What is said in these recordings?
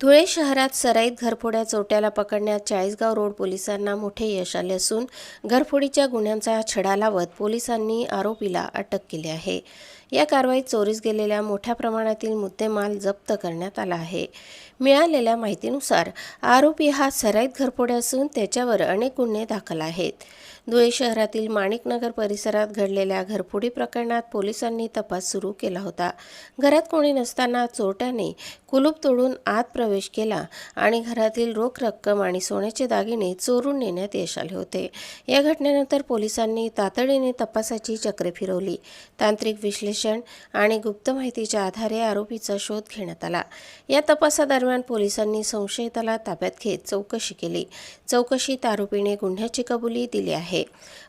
धुळे शहरात सराईत घरफोड्या चोरट्याला पकडण्यात चाळीसगाव रोड पोलिसांना मोठे यश आले असून घरफोडीच्या गुन्ह्यांचा छडा लावत पोलिसांनी आरोपीला अटक केली आहे। या कारवाईत चोरीस गेलेल्या मोठ्या प्रमाणातील मुद्देमाल जप्त करण्यात आला आहे। मिळालेल्या माहितीनुसार आरोपी हा सराईत घरफोडे असून त्याच्यावर अनेक गुन्हे दाखल आहेत। धुळे शहरातील माणिकनगर परिसरात घडलेल्या घरफोडी प्रकरणात पोलिसांनी तपास सुरू केला होता। घरात कोणी नसताना चोरट्याने कुलूप तोडून आत प्रवेश केला आणि घरातील रोख रक्कम आणि सोन्याचे दागिने चोरून नेण्यात यश आले होते। या घटनेनंतर पोलिसांनी तातडीने तपासाची चक्रे फिरवली। तांत्रिक विश्लेषण आणि गुप्त माहितीच्या आधारे आरोपीचा शोध घेण्यात आला। या तपासादरम्यान पोलिसांनी संशयिताला ताब्यात घेत चौकशी केली। चौकशीत आरोपीने गुन्ह्याची कबुली दिली आहे।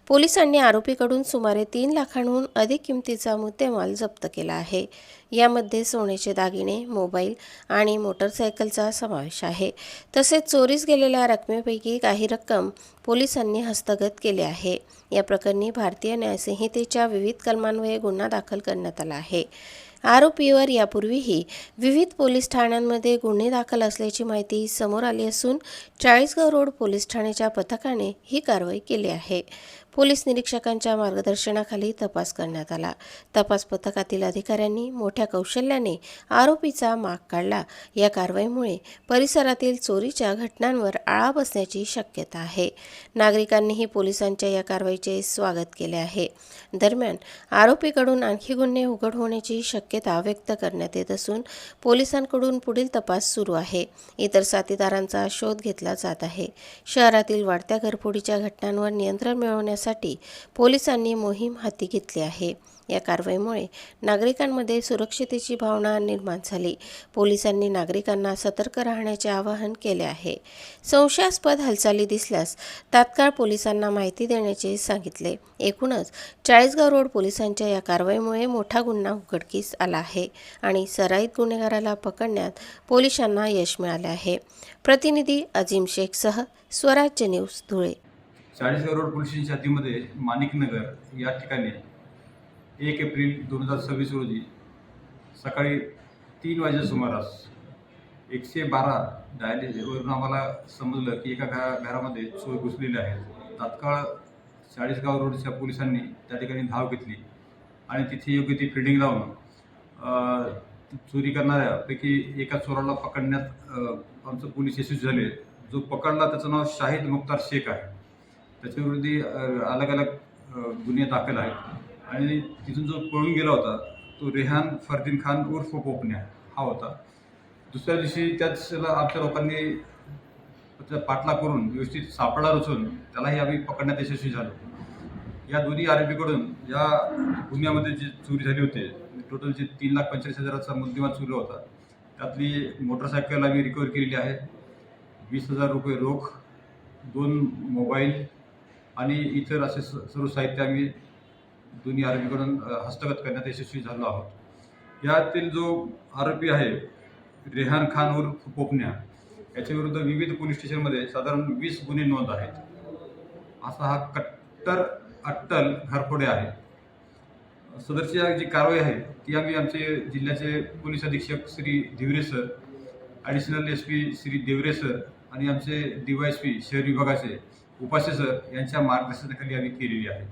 पोलिसांनी आरोपीकडून सुमारे 3 लाखांहून अधिक किमतीचा मुद्देमाल जप्त केला आहे। यामध्ये सोन्याचे दागिने, मोबाईल आणि मोटरसायकलचा समावेश आहे। तसेच चोरीस गेलेल्या रकमेपैकी काही रक्कम पोलिसांनी हस्तगत केली आहे। या प्रकरणी भारतीय न्यायसंहितेच्या विविध कलमान्वये गुन्हा दाखल करण्यात आला आहे। आरोपीवर यापूर्वीही विविध पोलीस ठाण्यांमध्ये गुन्हे दाखल असल्याची माहिती समोर आली असून चाळीसगाव रोड पोलीस ठाण्याच्या पथकाने ही कारवाई केली आहे। पोलीस निरीक्षकांच्या मार्गदर्शनाखाली तपास करण्यात आला। तपास पथकातील अधिकाऱ्यांनी मोठ्या कौशल्याने आरोपीचा माग काढला। या कारवाईमुळे परिसरातील चोरीच्या घटनांवर आळा बसण्याची शक्यता आहे। नागरिकांनीही पोलिसांच्या या कारवाईचे स्वागत केले आहे। दरम्यान आरोपीकडून आणखी गुन्हे उघड होण्याची शक्यता व्यक्त करण्यात येत असून पोलिसांकडून पुढील तपास सुरू आहे। इतर साथीदारांचा शोध घेतला जात आहे। शहरातील वाढत्या घरफोडीच्या घटनांवर नियंत्रण मिळवण्यासाठी पोलिसांनी मोहीम हाती घेतली आहे। या कारवाईमुळे नागरिकांमध्ये सुरक्षितेची भावना निर्माण झाली। पोलिसांनी नागरिकांना सतर्क राहण्याचे आवाहन केले आहे। संशयास्पद हालचाली दिसल्यास तात्काळ पोलिसांना माहिती देण्याचे सांगितले। एकूणच चाळीसगाव रोड पोलिसांच्या या कारवाईमुळे मोठा गुन्हा उघडकीस आला आहे आणि सराईत गुन्हेगाराला पकडण्यात पोलिसांना यश मिळाले आहे। प्रतिनिधी अजीम शेखसह स्वराज्य news Dhule. Chalisgaon road police स्टेशनच्या हद्दीमध्ये माणिकनगर या ठिकाणी 1 एप्रिल 2026 रोजी सकाळी 3 वाजेच्या सुमारास 112 डायलीवरून आम्हाला समजलं की एका घरामध्ये चोर घुसलेले आहेत। तात्काळ चाळीसगाव रोडच्या पोलिसांनी त्या ठिकाणी धाव घेतली आणि तिथे योग्य ती फिल्डिंग लावून चोरी करणाऱ्यापैकी एका चोराला पकडण्यात आमचं पोलीस यशस्वी झाले। जो पकडला त्याचं नाव शाहिद मुख्तार शेख आहे। त्याच्याविरुद्ध अलग अलग गुन्हे दाखल आहेत आणि तिथून जो पळून गेला होता तो रेहान फरदीन खान उर्फ पोपण्या हा होता। दुसऱ्या दिवशी त्याला आमच्या लोकांनी पाठलाग करून व्यवस्थित सापळा रचून त्यालाही आम्ही पकडण्यात यशस्वी झालो। या दोन्ही आरोपीकडून या गुन्ह्यामध्ये जी चोरी झाली होती टोटल जे 3,45,000चा मुद्देमाल चोरी होता त्यातली मोटरसायकल आम्ही रिकव्हर केलेली आहे। 20,000 रुपये रोख, 2 मोबाईल आणि इतर असे सर्व साहित्य आम्ही दोन्ही आरोपीकडून हस्तगत करण्यात यशस्वी झालो आहोत। यातील जो आरोपी आहे रेहान खान उर्फ पोपण्या याच्याविरुद्ध विविध पोलीस स्टेशनमध्ये साधारण 20 गुन्हे नोंद आहेत। असा हा कट्टर अट्टल घरफोडे आहे। सदरची जी कारवाई आहे ती आम्ही आमचे जिल्ह्याचे पोलीस अधीक्षक Shri Dhivare sir, additional SP Shri Devre sir आणि आमचे DYSP शहर विभागाचे उपास्य सर यांच्या मार्गदर्शनाखाली आम्ही केलेली आहे।